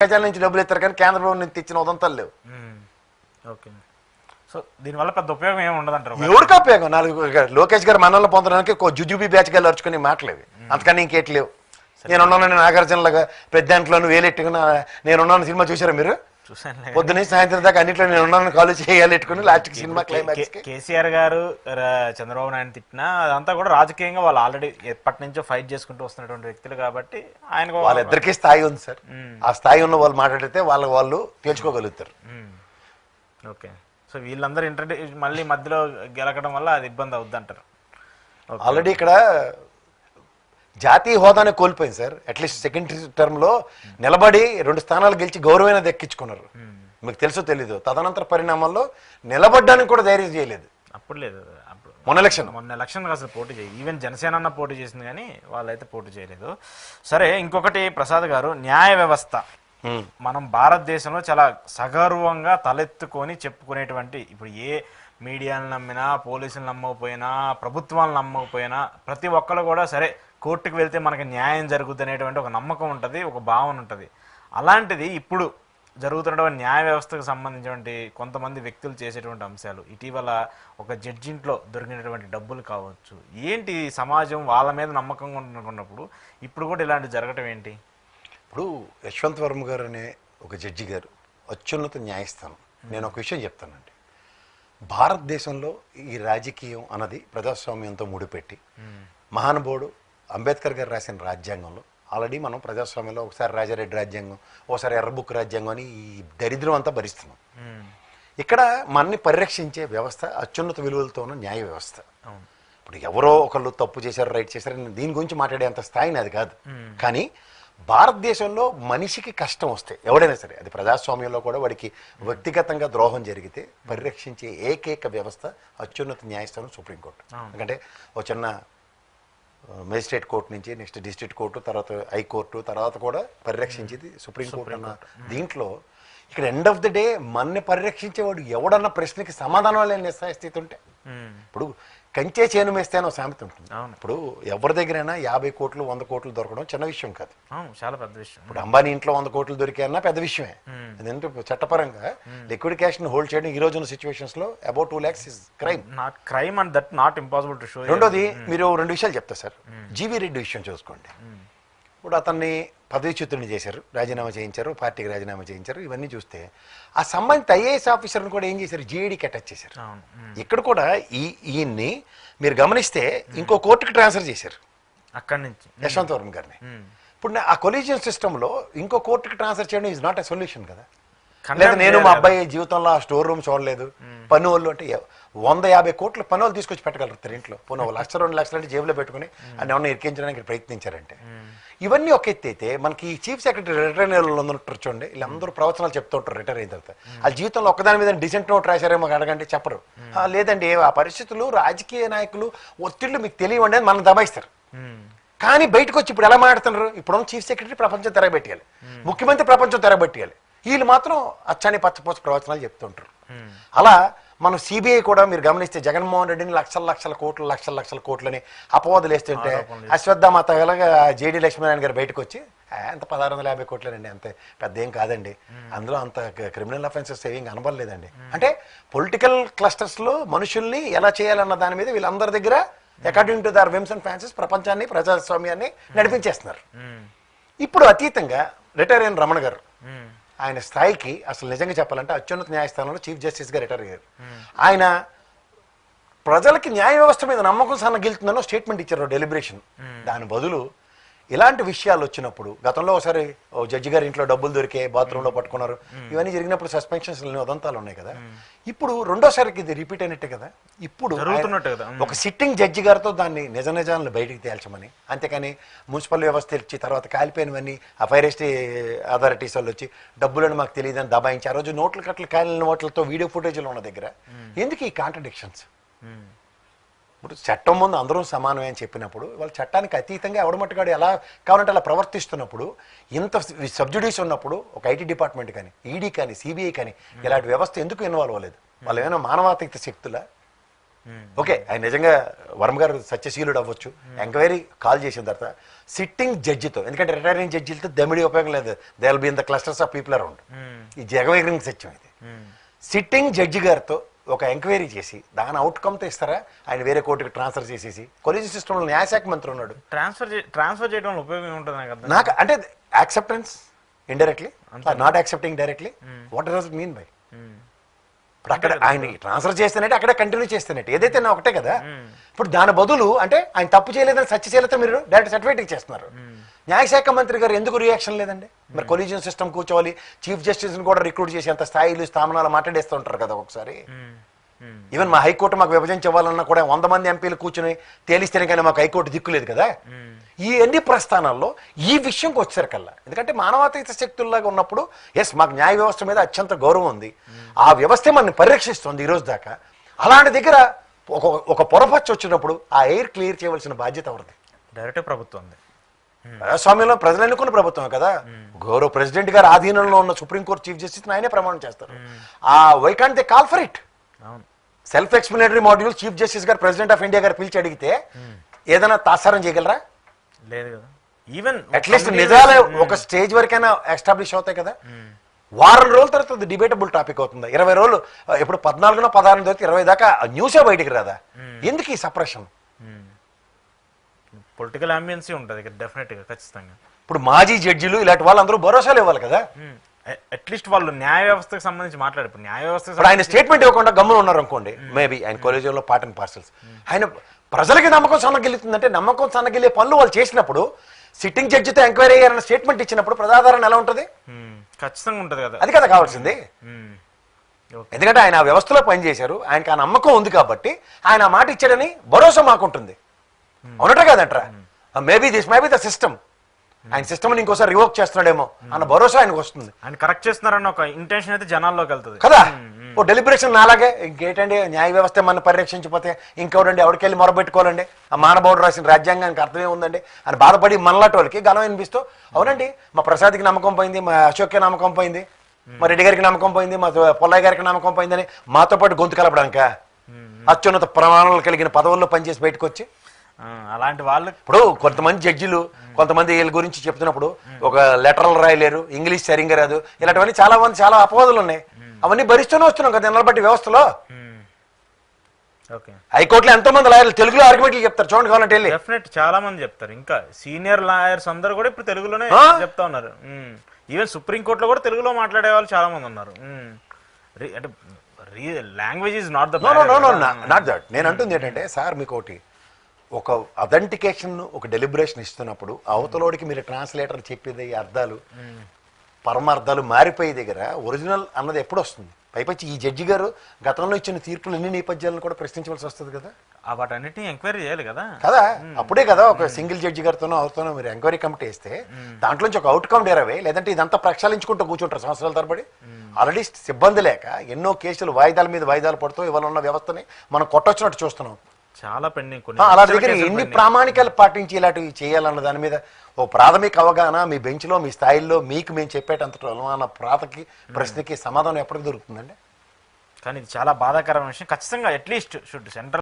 ప్రజల నుంచి డబ్బులు ఇస్తారు కానీ కేంద్ర ప్రభుత్వం నుంచి తెచ్చిన ఉదంతాలు లేవు. ఓకే, సో దీనివల్ల పెద్ద ఉపయోగం ఏమి ఉండదంటారు? ఎవరికి ఉపయోగం? నాలుగు లోకేష్ గారు మనల్ని పొందడానికి జుజుబీ బ్యాచ్ గారు అరుచుకుని మాటలేవి, అంతకని ఇంకేటి లేవు. నేనున్నాను నాగార్జునలాగా పెద్దాంట్లోనూ వేలెట్టుకుని నేనున్నాను సినిమా చూసారా మీరు? పొద్దున్న సాయంత్రం దాకా అన్నింటిలో నేనున్నాను కాలు చేయాలి ఎట్టుకుని లాస్ట్కి సినిమా క్లైమాక్స్. కేసీఆర్ గారు చంద్రబాబు నాయుడు తిట్టినా అదంతా కూడా రాజకీయంగా వాళ్ళు ఆల్రెడీ ఎప్పటి నుంచో ఫైట్ చేసుకుంటూ వస్తున్నటువంటి వ్యక్తులు కాబట్టి ఆయన వాళ్ళిద్దరికీ స్థాయి ఉంది సార్. ఆ స్థాయి ఉన్న వాళ్ళు మాట్లాడితే వాళ్ళు తేల్చుకోగలుగుతారు. ఓకే, సో వీళ్ళందరూ మళ్ళీ మధ్యలో గెలకడం వల్ల అది ఇబ్బంది అవుద్ది అంటారు. ఆల్రెడీ ఇక్కడ జాతీయ హోదానే కోల్పోయింది సార్. అట్లీస్ట్ సెకండ్ టర్మ్లో నిలబడి 2 స్థానాలు గెలిచి గౌరవమైన దక్కించుకున్నారు. మీకు తెలుసో తెలీదు. తదనంతర పరిణామాల్లో నిలబడ్డానికి కూడా ధైర్యం చేయలేదు. అప్పుడు లేదు, అప్పుడు మొన్న ఎలక్షన్ అసలు పోటీ చేయి, ఈవెన్ జనసేన అన్న పోటీ చేసింది కానీ వాళ్ళైతే పోటీ చేయలేదు. సరే, ఇంకొకటి ప్రసాద్ గారు, న్యాయ వ్యవస్థ మనం భారతదేశంలో చాలా సగర్వంగా తలెత్తుకొని చెప్పుకునేటువంటి, ఇప్పుడు ఏ మీడియాను నమ్మినా, పోలీసులు నమ్మకపోయినా, ప్రభుత్వాలు నమ్మకపోయినా, ప్రతి ఒక్కరు కూడా సరే కోర్టుకు వెళ్తే మనకి న్యాయం జరుగుతుంది అనేటువంటి ఒక నమ్మకం ఉంటుంది, ఒక భావన ఉంటుంది. అలాంటిది ఇప్పుడు జరుగుతున్నటువంటి న్యాయ వ్యవస్థకు సంబంధించినటువంటి కొంతమంది వ్యక్తులు చేసేటువంటి అంశాలు, ఇటీవల ఒక జడ్జింట్లో దొరికినటువంటి డబ్బులు కావచ్చు, ఏంటి సమాజం వాళ్ళ మీద నమ్మకంగా ఉంటున్నప్పుడు ఇప్పుడు కూడా ఇలాంటి జరగటం ఏంటి? ఇప్పుడు యశ్వంత్ వర్మ గారు అనే ఒక జడ్జి గారు, అత్యున్నత న్యాయస్థానం. నేను ఒక విషయం చెప్తానండి, భారతదేశంలో ఈ రాజకీయం అన్నది ప్రజాస్వామ్యంతో ముడిపెట్టి మహానుభావుడు అంబేద్కర్ గారు రాసిన రాజ్యాంగంలో ఆల్రెడీ మనం ప్రజాస్వామ్యంలో ఒకసారి రాజారెడ్డి రాజ్యాంగం, ఒకసారి ఎర్రబుక్ రాజ్యాంగం అని ఈ దరిద్రం అంతా భరిస్తున్నాం. ఇక్కడ మనని పరిరక్షించే వ్యవస్థ అత్యున్నత విలువలతో ఉన్న న్యాయ వ్యవస్థ. ఇప్పుడు ఎవరో ఒకళ్ళు తప్పు చేశారు, రైట్ చేశారు, దీని గురించి మాట్లాడేంత స్థాయిని అది కాదు. కానీ భారతదేశంలో మనిషికి కష్టం వస్తే ఎవడైనా సరే, అది ప్రజాస్వామ్యంలో కూడా వాడికి వ్యక్తిగతంగా ద్రోహం జరిగితే పరిరక్షించే ఏకైక వ్యవస్థ అత్యున్నత న్యాయస్థానం సుప్రీంకోర్టు. ఎందుకంటే ఒక చిన్న మేజిస్ట్రేట్ కోర్టు నుంచి నెక్స్ట్ డిస్ట్రిక్ట్ కోర్టు, తర్వాత హైకోర్టు, తర్వాత కూడా పరిరక్షించేది సుప్రీంకోర్టు అన్న దీంట్లో ఇక్కడ ఎండ్ ఆఫ్ ది డే మన్ని పరిరక్షించేవాడు ఎవడన్న ప్రశ్నకి సమాధానం లేని నిస్సహాయ స్థితి ఉంటే, ఇప్పుడు కంచే చేను మేస్తే అని ఒక సామెత ఉంటుంది. ఇప్పుడు ఎవరి దగ్గరైనా 50 కోట్లు 100 కోట్లు దొరకడం చిన్న విషయం కాదు, చాలా పెద్ద విషయం. ఇప్పుడు అంబానీ ఇంట్లో 100 కోట్లు దొరికాయన్నా పెద్ద విషయమే. ఎందుకంటే చట్టపరంగా లిక్విడ్ క్యాష్ ని హోల్డ్ చేయడం ఈ రోజు ఉన్న సిచ్యువేషన్స్ లో about 2 lakhs is crime. Not crime and that not impossible to show. రెండోది, మీరు 2 విషయాలు చెప్తా సార్. జీవీ రెడ్డి విషయం చూసుకోండి. ఇప్పుడు అతన్ని పదవీచ్యుతుడిని చేశారు, రాజీనామా చేయించారు, పార్టీకి రాజీనామా చేయించారు. ఇవన్నీ చూస్తే ఆ సంబంధిత ఐఏఎస్ ఆఫీసర్ని కూడా ఏం చేశారు, జీఐడీకి అటాచ్ చేశారు. ఇక్కడ కూడా ఈయన్ని మీరు గమనిస్తే ఇంకో కోర్టుకి ట్రాన్స్ఫర్ చేశారు అక్కడి నుంచి యశ్వంత్ వర్మ గారిని. ఇప్పుడు ఆ కొలీజియన్ సిస్టంలో ఇంకో కోర్టుకి ట్రాన్స్ఫర్ చేయడం ఈజ్ నాట్ ఎ సొల్యూషన్ కదా. లేదా నేను మా అబ్బాయి జీవితంలో ఆ స్టోర్ రూమ్ చూడలేదు, పన్ను వాళ్ళు అంటే 150 కోట్ల పన్ను వాళ్ళు తీసుకొచ్చి పెట్టగలుగుతారు ఇంట్లో. పోనీ 1 లక్ష 2 లక్షలు అంటే జేబులో పెట్టుకుని అని ఏమన్నా ఇరికించడానికి ప్రయత్నించారంటే, ఇవన్నీ ఒక ఎత్తి అయితే మనకి చీఫ్ సెక్రటరీ రిటైర్ ఉన్నట్టు చూడండి, వీళ్ళందరూ ప్రవచనాలు చెప్తూ ఉంటారు రిటైర్ అయిన తర్వాత. వాళ్ళ జీవితంలో ఒక్కదాని మీద డిసెంట్ నోట్ రాశారేమో అడగండి, చెప్పరు. లేదండి ఆ పరిస్థితులు, రాజకీయ నాయకులు ఒత్తిళ్లు మీకు తెలియవండి అని మనం దబాయిస్తారు. కానీ బయటకు వచ్చి ఇప్పుడు ఎలా మాట్లాడుతున్నారు, ఇప్పుడున్న చీఫ్ సెక్రటరీ ప్రపంచం తెరబెట్టాలి, ముఖ్యమంత్రి ప్రపంచం తెరబెట్టాలి, వీళ్ళు మాత్రం అచ్చని పచ్చపోస ప్రవచనాలు చెప్తుంటారు. అలా మనం సిబిఐ కూడా మీరు గమనిస్తే జగన్మోహన్ రెడ్డిని లక్షల కోట్లని అపవాదులు వేస్తుంటే అశ్వత్థామ తగలగా జేడీ లక్ష్మీనారాయణ గారు బయటకు వచ్చి అంత 1650 కోట్లేనండి, అంతే పెద్ద ఏం కాదండి, అందులో అంత క్రిమినల్ అఫెన్సెస్ ఏం కనబడలేదండి. అంటే పొలిటికల్ క్లస్టర్స్లో మనుషుల్ని ఎలా చేయాలన్న దాని మీద వీళ్ళందరి దగ్గర according to their whims and fancies ప్రపంచాన్ని, ప్రజాస్వామ్యాన్ని నడిపించేస్తున్నారు. ఇప్పుడు అతీతంగా రిటైర్ అయిన రమణ గారు, ఆయన స్థాయికి అసలు నిజంగా చెప్పాలంటే అత్యున్నత న్యాయస్థానంలో చీఫ్ జస్టిస్గా రిటైర్ అయ్యారు. ఆయన ప్రజలకి న్యాయ వ్యవస్థ మీద నమ్మకం సన్నగిలుతుందనో స్టేట్మెంట్ ఇచ్చారు డెలిబరేషన్. దాని బదులు ఇలాంటి విషయాలు వచ్చినప్పుడు, గతంలో ఒకసారి జడ్జి గారి ఇంట్లో డబ్బులు దొరికే బాత్రూంలో పట్టుకున్నారు, ఇవన్నీ జరిగినప్పుడు సస్పెన్షన్స్ ఉదంతాలు ఉన్నాయి కదా. ఇప్పుడు రెండోసారికి ఇది రిపీట్ అయినట్టే కదా. ఇప్పుడు ఒక సిట్టింగ్ జడ్జి గారితో దాన్ని నిజాలను బయటికి తేల్చమని, అంతేకాని మున్సిపల్ వ్యవస్థ ఇచ్చి తర్వాత కాలిపోయినవన్నీ ఆ ఫైరెస్ట్ అథారిటీస్ వాళ్ళు వచ్చి డబ్బులను మాకు తెలియదని దబాయించి ఆ రోజు నోట్లు కట్టలు కాలిన నోట్లతో వీడియో ఫుటేజ్లు ఉన్న దగ్గర ఎందుకు ఈ కాంట్రడిక్షన్స్? ఇప్పుడు చట్టం ముందు అందరూ సమానమే అని చెప్పినప్పుడు వాళ్ళ చట్టానికి అతీతంగా ఎవడమట్టుగాడు ఎలా కావాలంటే అలా ప్రవర్తిస్తున్నప్పుడు, ఇంత సబ్జుడీస్ ఉన్నప్పుడు ఒక ఐటీ డిపార్ట్మెంట్ కానీ, ఈడీ కానీ, సిబిఐ కానీ ఇలాంటి వ్యవస్థ ఎందుకు ఇన్వాల్వ్ అవ్వలేదు? వాళ్ళు ఏమైనా మానవాతీత శక్తులా? ఓకే, ఆయన నిజంగా వర్మ గారు సత్యశీలుడు అవ్వచ్చు, ఎంక్వైరీ కాల్ చేసిన తర్వాత సిట్టింగ్ జడ్జితో, ఎందుకంటే రిటైరింగ్ జడ్జిలతో దమిడి ఉపయోగం లేదు, they will be in the clusters of people around. ఈ జగవేగరింగ్ సత్యం ఇది. సిట్టింగ్ జడ్జి గారితో ఒక ఎంక్వైరీ చేసి దాని అవుట్కమ్తో ఇస్తారా, ఆయన వేరే కోర్టుకి ట్రాన్స్ఫర్ చేసేసి. కొలీజియం సిస్టంలో న్యాయశాఖ మంత్రి ఉన్నాడు, ట్రాన్స్ఫర్ చేయడం వల్ల ఉపయోగం ఉంటుంది నాకు అంటే acceptance indirectly, not accepting directly. What does it mean by? ఇప్పుడు అక్కడ ఆయన ట్రాన్స్ఫర్ చేస్తేనంటే అక్కడే కంటిన్యూ చేస్తేనట్టు ఏదైతే నా ఒకటే కదా. ఇప్పుడు దాని బదులు అంటే ఆయన తప్పు చేయలేదని సత్యశీలత మీరు డైరెక్ట్ సర్టిఫికేట్ ఇచ్చేస్తున్నారు. న్యాయశాఖ మంత్రి గారు ఎందుకు రియాక్షన్ లేదండి? మరి కొలీజియం సిస్టమ్ కూర్చోవాలి, చీఫ్ జస్టిస్ని కూడా రిక్రూట్ చేసి అంత స్థాయిలు స్థానాలు మాట్లాడేస్తూ ఉంటారు కదా ఒకసారి. ఈవెన్ మా హైకోర్టు మాకు విభజన ఇవ్వాలన్నా కూడా 100 మంది ఎంపీలు కూర్చొని తేలిస్తేనే కానీ మాకు హైకోర్టు దిక్కులేదు కదా. ఈ ఎన్ని ప్రస్థానాల్లో ఈ విషయంకి వచ్చేసరికల్లా, ఎందుకంటే మానవాతీత శక్తుల్లాగా ఉన్నప్పుడు ఎస్ మాకు న్యాయ వ్యవస్థ మీద అత్యంత గౌరవం ఉంది, ఆ వ్యవస్థ మనని పరిరక్షిస్తుంది ఈరోజు దాకా. అలాంటి దగ్గర ఒక పొరపచ్చు వచ్చినప్పుడు ఆ ఎయిర్ క్లియర్ చేయవలసిన బాధ్యత ఎవరిది? డైరెక్ట్ ప్రభుత్వం. ప్రజాస్వామ్యంలో ప్రజలు ఎన్నుకున్న ప్రభుత్వమే కదా. గౌరవ ప్రెసిడెంట్ గారు ఆధీనంలో ఉన్న సుప్రీంకోర్టు చీఫ్ జస్టిస్ ఆయనే ప్రమాణం చేస్తారు. ఆ why can't they call for it? Self explanatory module chief justice గారు ప్రెసిడెంట్ ఆఫ్ ఇండియా గారు పిలిచి అడిగితే ఏదైనా తాత్సారం చేయగలరా? లేదు కదా. ఈవెన్ అట్లీస్ట్ నిజాలే ఒక స్టేజ్ వరకైనా ఎస్టాబ్లిష్ అవుతాయి కదా. వారం రోజుల తర్వాత డిబేటబుల్ టాపిక్ అవుతుంది. 20 రోజులు ఇప్పుడు 14 16 తర్వాత 20 దాకా న్యూసే బయటికి రాదా? ఎందుకు ఈ సప్రెషన్? పొలిటికల్ అంబియన్సీ ఉంటుంది డెఫినెట్గా, ఖచ్చితంగా. ఇప్పుడు మాజీ జడ్జిలు ఇలాంటి వాళ్ళందరూ భరోసాలు ఇవ్వాలి కదా. అట్లీస్ట్ వాళ్ళు న్యాయ వ్యవస్థకు సంబంధించి మాట్లాడారు. ఇప్పుడు న్యాయ వ్యవస్థ ఆయన స్టేట్మెంట్ ఇవ్వకుండా గమ్మున ఉన్నారు అనుకోండి, మేబీ ఆయన కాలేజీలో పార్ట్ అండ్ పార్సల్స్. ఆయన ప్రజలకి నమ్మకం సన్నగిల్లుతుందంటే నమ్మకం సన్నగిల్లే పనులు వాళ్ళు చేసినప్పుడు, సిట్టింగ్ జడ్జితో ఎంక్వైరీ అయ్యారన్న స్టేట్మెంట్ ఇచ్చినప్పుడు ప్రజాదరణ ఎలా ఉంటుంది? ఖచ్చితంగా ఉంటుంది కదా. అది కదా కావాల్సింది. ఎందుకంటే ఆయన ఆ వ్యవస్థలో పనిచేశారు, ఆయనకు ఆ నమ్మకం ఉంది కాబట్టి ఆయన ఆ మాట ఇచ్చాడని భరోసా మాకుంటుంది. అవునట్టే కాదంటారా? మేబీ ద సిస్టమ్, ఆయన సిస్టమ్ ఇంకోసారి రివోక్ చేస్తున్నాడేమో అన్న భరోసా ఆయనకు వస్తుంది. ఆయన కరెక్ట్ చేస్తున్నారన్న ఒక ఇంటెన్షన్ అయితే జనాల్లోకి వెళ్తుంది కదా. ఓ డెలిబరేషన్ అలాగే ఇంకేంటండి, న్యాయ వ్యవస్థ మన పరిరక్షించిపోతే ఇంకెవరండి ఎవరికెళ్ళి మొరబెట్టుకోవాలండి? ఆ మానవుడు రాసిన రాజ్యాంగానికి అర్థమే ఉందండి అని బాధపడి మనలాంటి వాళ్ళకి గలం వినిపిస్తూ, అవునండి మా ప్రసాద్కి నమ్మకం పోయింది, మా అశోక్కి నమ్మకం పోయింది, మా రెడ్డి గారికి నమ్మకం పోయింది, మా పొల్లయ్య గారికి నమ్మకం పోయిందని మాతో పాటు గొంతు కలపడానిక? అత్యున్నత ప్రమాణాలు కలిగిన పదవుల్లో పనిచేసి బయటకు వచ్చి అలాంటి వాళ్ళు ఇప్పుడు కొంతమంది జడ్జిలు కొంతమంది వీళ్ళ గురించి చెప్తున్నప్పుడు ఒక లెటర్లు రాయలేరు, ఇంగ్లీష్ సరిగ్గా రాదు, ఇలాంటివన్నీ చాలా అపవాదులు ఉన్నాయి. అవన్నీ భరిస్తూనే వస్తున్నాం కదా నిలబట్టి వ్యవస్థలో. హైకోర్టులో ఎంతో మంది లాయర్లు తెలుగులో ఆర్గ్యుమెంట్లు చెప్తారు, చూడండి కావాలంటే వెళ్ళి. డెఫినెట్ చాలా మంది చెప్తారు. ఇంకా సీనియర్ లాయర్స్ అందరూ కూడా ఇప్పుడు తెలుగులోనే చెప్తా ఉన్నారు. ఈవెన్ సుప్రీంకోర్టులో కూడా తెలుగులో మాట్లాడే వాళ్ళు చాలా మంది ఉన్నారు. అంటే లాంగ్వేజ్ ఈజ్ నాట్ దట్. నేను అంటుంది ఏంటంటే సార్, మీకు ఒకటి ఒక అథెంటికేషన్, ఒక డెలిబరేషన్ ఇస్తున్నప్పుడు అవతలోడికి మీరు ట్రాన్స్లేటర్ చెప్పేది అర్థాలు పరమార్థాలు మారిపోయే దగ్గర ఒరిజినల్ అన్నది ఎప్పుడు వస్తుంది? పైపచ్చి ఈ జడ్జి గారు గతంలో ఇచ్చిన తీర్పులు ఎన్ని నేపథ్యాలను కూడా ప్రశ్నించవలసి వస్తుంది కదా. వాటన్నిటిని ఎంక్వైరీ చేయాలి కదా. అప్పుడే కదా ఒక సింగిల్ జడ్జి గారితోనో అవుతానో మీరు ఎంక్వైరీ కమిటీ వేస్తే దాంట్లోంచి ఒక అవుట్కమ్ డేరవే, లేదంటే ఇదంతా ప్రక్షాళించుకుంటూ కూర్చుంటారు సంవత్సరాల తరబడి. ఆల్రెడీ సిబ్బంది లేక ఎన్నో కేసులు వాయిదాల మీద వాయిదాలు పడుతూ ఇవాళ ఉన్న వ్యవస్థని మనం కొట్టొచ్చినట్టు చూస్తున్నాం. చాలా పెండింగ్. అలా దగ్గర ఎన్ని ప్రామాణికాలు పాటించి ఇలాంటివి చేయాలన్న దాని మీద ఓ ప్రాథమిక అవగాహన మీ బెంచ్లో మీ స్థాయిలో మీకు మేము చెప్పేటంత అనుమాన ప్రాతకి ప్రశ్నకి సమాధానం ఎప్పటికి దొరుకుతుందండి? కానీ ఇది చాలా బాధాకరమైన విషయం. ఖచ్చితంగా అట్లీస్ట్ సెంట్రల్